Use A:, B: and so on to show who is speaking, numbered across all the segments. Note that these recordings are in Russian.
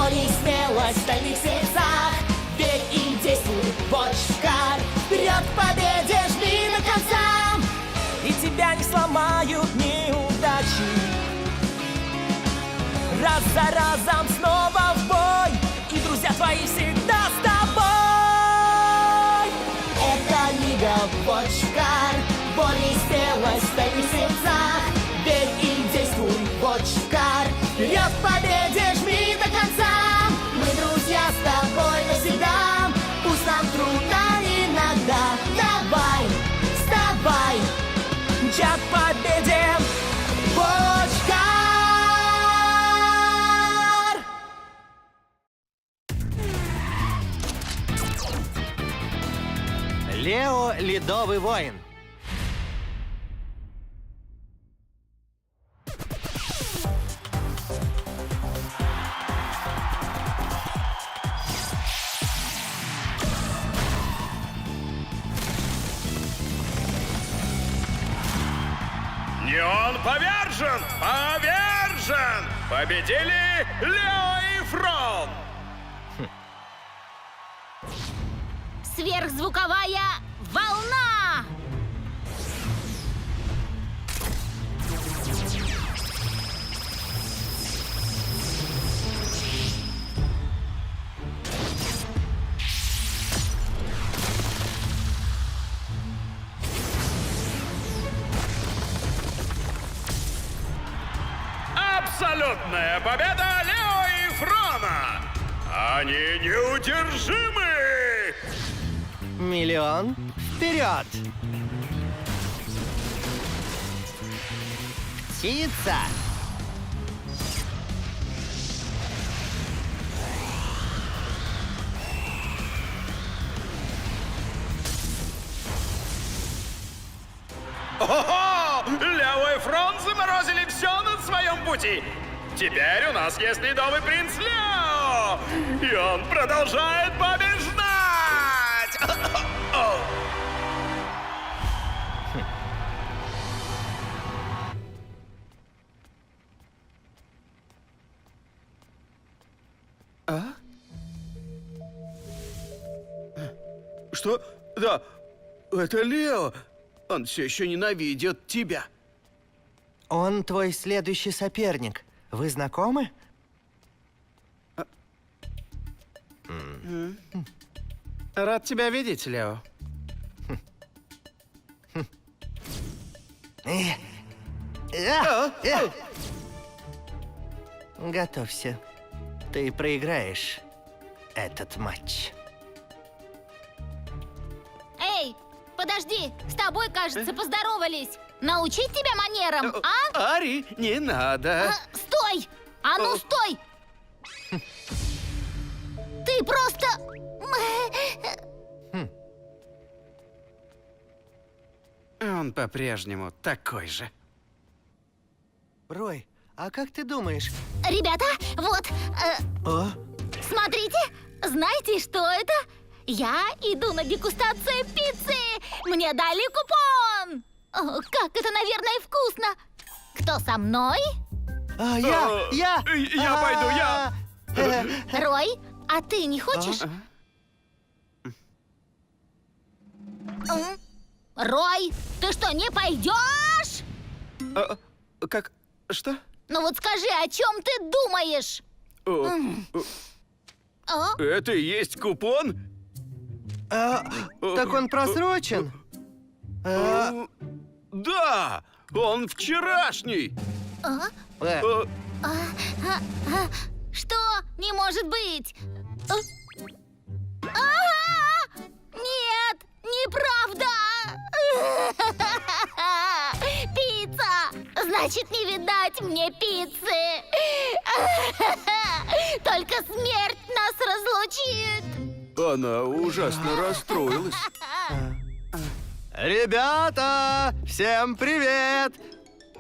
A: боль и смелость в стальных сердцах. Верь и действуй, Watchcar. Вперед к победе, жми до конца. И тебя не сломают неудачи. Раз за разом снова в бой, и друзья твои всегда с тобой. Это Лига Watchcar. Боль и смелость в стальных сердцах. Верь и действуй, Watchcar. Вперед к победе, жми до конца. Мы друзья с тобой навсегда. Пусть нам трудно иногда. Давай, вставай, мчат к победе, Watchcar.
B: Лео — ледовый воин.
C: Неон повержен! Повержен! Победили Лео и Фрон!
D: Сверхзвуковая волна!
C: Абсолютная победа Лео и Фрона! Они неудержимы!
B: Миллион вперед! Птица!
C: Ого! Лео и Фрон заморозили все на своем пути! Теперь у нас есть ледовый принц Лео! И он продолжает побеждать!
E: Что? Да, это Лео. Он все еще ненавидит тебя.
B: Он твой следующий соперник. Вы знакомы?
E: Рад тебя видеть, Лео.
B: Готовься. Ты проиграешь этот матч.
D: Эй, подожди, с тобой, кажется, поздоровались. Научить тебя манерам, а?
E: Ари, не надо.
D: Стой! А ну, стой! Ты просто...
E: Он по-прежнему такой же.
B: Рой, а как ты думаешь?
D: Ребята, вот,
B: О,
D: смотрите, знаете, что это? Я иду на дегустацию пиццы. Мне дали купон. О, как это, наверное, вкусно. Кто со мной?
B: я!
C: Я пойду, я.
D: Рой, а ты не хочешь? Рой, ты что, не пойдешь?
E: Как? Что?
D: Ну вот скажи, о чем ты думаешь?
E: Это и есть купон?
B: Так он просрочен.
E: Да, он вчерашний.
D: Что? Не может быть! Нет, неправда! Пицца! Значит, не видать мне пиццы! Только смерть нас разлучит!
E: Она ужасно расстроилась.
B: Ребята, всем привет!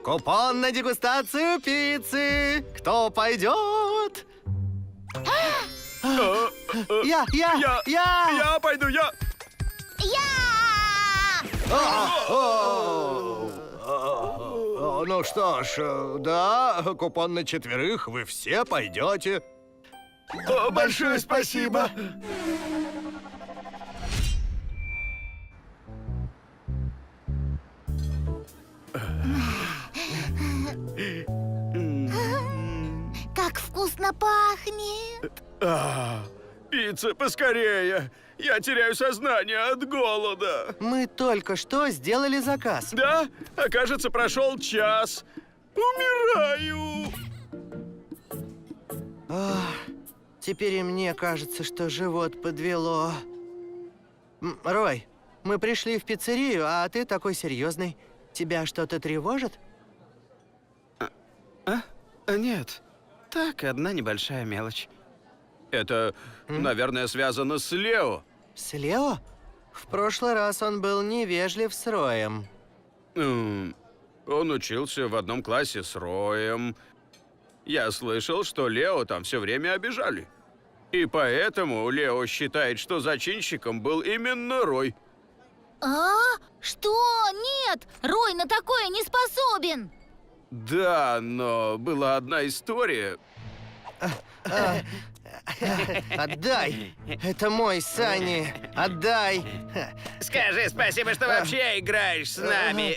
B: Купон на дегустацию пиццы. Кто пойдет? Я!
C: Я пойду, я.
B: Ну что ж, да, купон на 4, вы все пойдете.
E: О, большое спасибо.
D: Как вкусно пахнет!
E: Пицца, поскорее. Я теряю сознание от голода.
B: Мы только что сделали заказ.
E: Да? Окажется, прошел час. Умираю.
B: Теперь и мне кажется, что живот подвело. Рой, мы пришли в пиццерию, а ты такой серьезный. Тебя что-то тревожит?
E: Нет. Так, одна небольшая мелочь. Это, наверное, связано с Лео.
B: С Лео? В прошлый раз он был невежлив с Роем.
E: Он учился в одном классе с Роем. Я слышал, что Лео там все время обижали. И поэтому Лео считает, что зачинщиком был именно Рой.
D: Что? Нет! Рой на такое не способен!
E: Да, но была одна история.
B: Отдай! Это мой, Сани! Отдай!
E: Скажи спасибо, что вообще играешь с нами.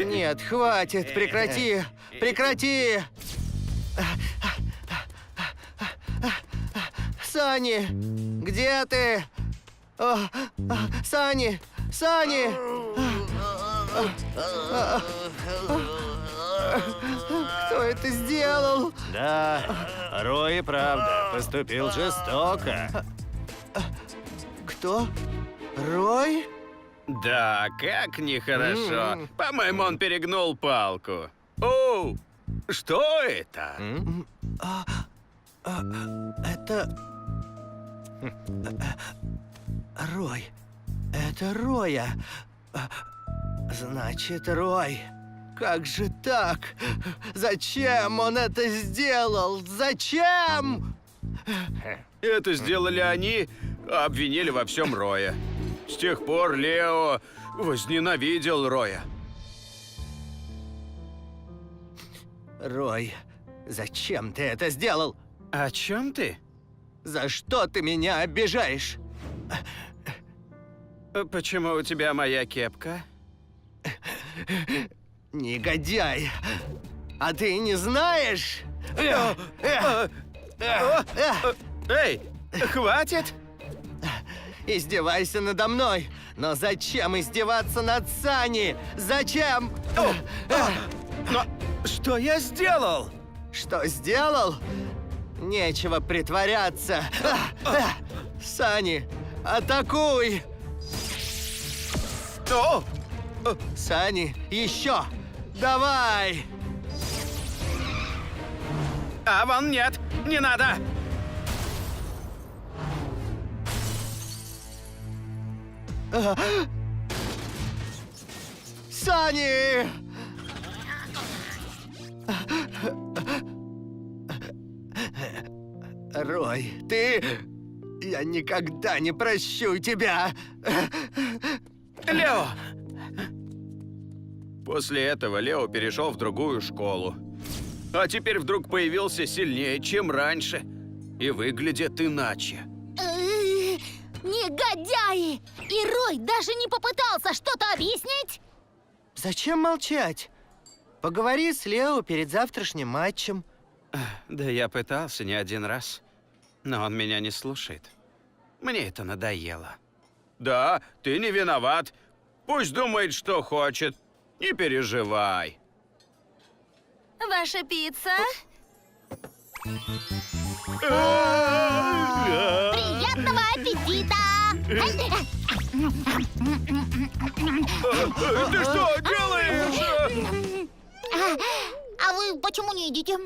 B: Нет, хватит! Прекрати! Прекрати! Сани! Где ты? Сани! Сани! Кто это сделал?
F: Да, Рой и правда поступил жестоко.
B: Кто? Рой?
E: Да, как нехорошо. По-моему, он перегнул палку. Оу, что это?
B: Это... Рой. Это Роя. Значит, Рой. Как же так? Зачем он это сделал? Зачем?
E: Это сделали они, а обвинили во всем Роя. С тех пор Лео возненавидел Роя.
B: Рой, зачем ты это сделал?
E: О чем ты?
B: За что ты меня обижаешь?
E: Почему у тебя моя кепка?
B: Негодяй! А ты не знаешь?
E: Эй, хватит!
B: Издевайся надо мной! Но зачем издеваться над Сани? Зачем?
E: Но что я сделал?
B: Что сделал? Нечего притворяться. Сани, атакуй!
E: О!
B: Сани, еще! Давай!
E: А вон нет, не надо!
B: Сани! Рой, ты... Я никогда не прощу тебя!
E: Лео! После этого Лео перешел в другую школу. А теперь вдруг появился сильнее, чем раньше. И выглядит иначе.
D: Негодяи! И Рой даже не попытался что-то объяснить?
B: Зачем молчать? Поговори с Лео перед завтрашним матчем.
E: Да я пытался не один раз. Но он меня не слушает. Мне это надоело. Да, ты не виноват. Пусть думает, что хочет. Не переживай.
D: Ваша пицца? Приятного аппетита!
E: Ты что делаешь?
D: А вы почему не едите?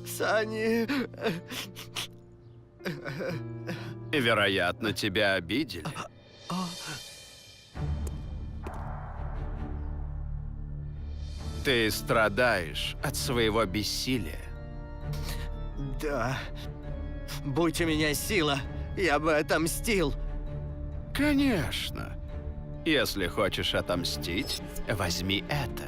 B: Сани...
E: Вероятно, тебя обидели. Ты страдаешь от своего бессилия.
B: Да, Будь у меня сила, я бы отомстил.
E: Конечно. Если хочешь отомстить, возьми это.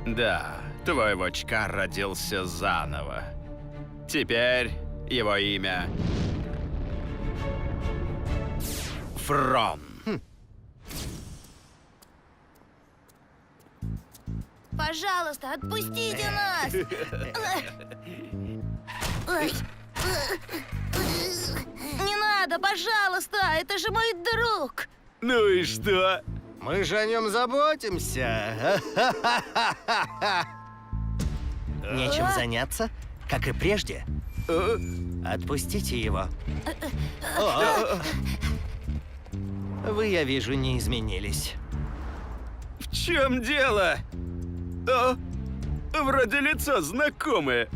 E: Да, твой вотчкар родился заново. Теперь его имя Фрон.
D: Пожалуйста, отпустите нас! Ой. Не надо, пожалуйста, это же мой друг!
E: Ну и что?
B: Мы же о нем заботимся. Нечем заняться, как и прежде. Отпустите его. Вы, я вижу, не изменились.
E: В чем дело? О, вроде лицо знакомое.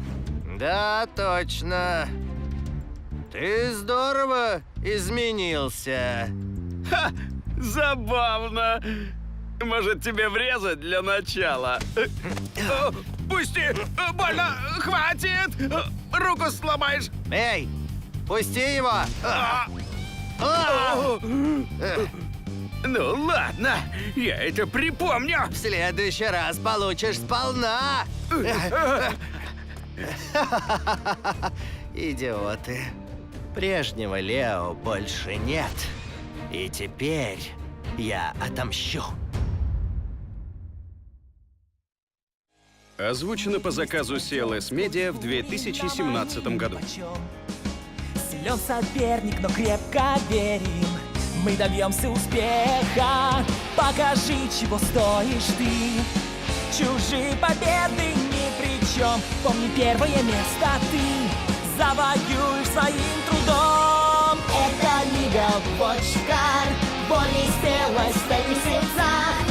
B: Да, точно. Ты здорово изменился.
E: Ха! Забавно. Может, тебе врезать для начала? О, пусти! Больно! Хватит! Руку сломаешь!
B: Эй, пусти его!
E: Ну ладно, я это припомню.
B: В следующий раз получишь сполна! Идиоты. Прежнего Лео больше нет. И теперь я отомщу.
E: Озвучено по заказу CLS Media в 2017 году.
A: Силен соперник, но крепко верим. Мы добьемся успеха. Покажи, чего стоишь ты. Чужие победы ни при чем. Помни, первое место ты завоюешь своим трудом. Это Лига Вотчкар. Боль и смелость в сердцах.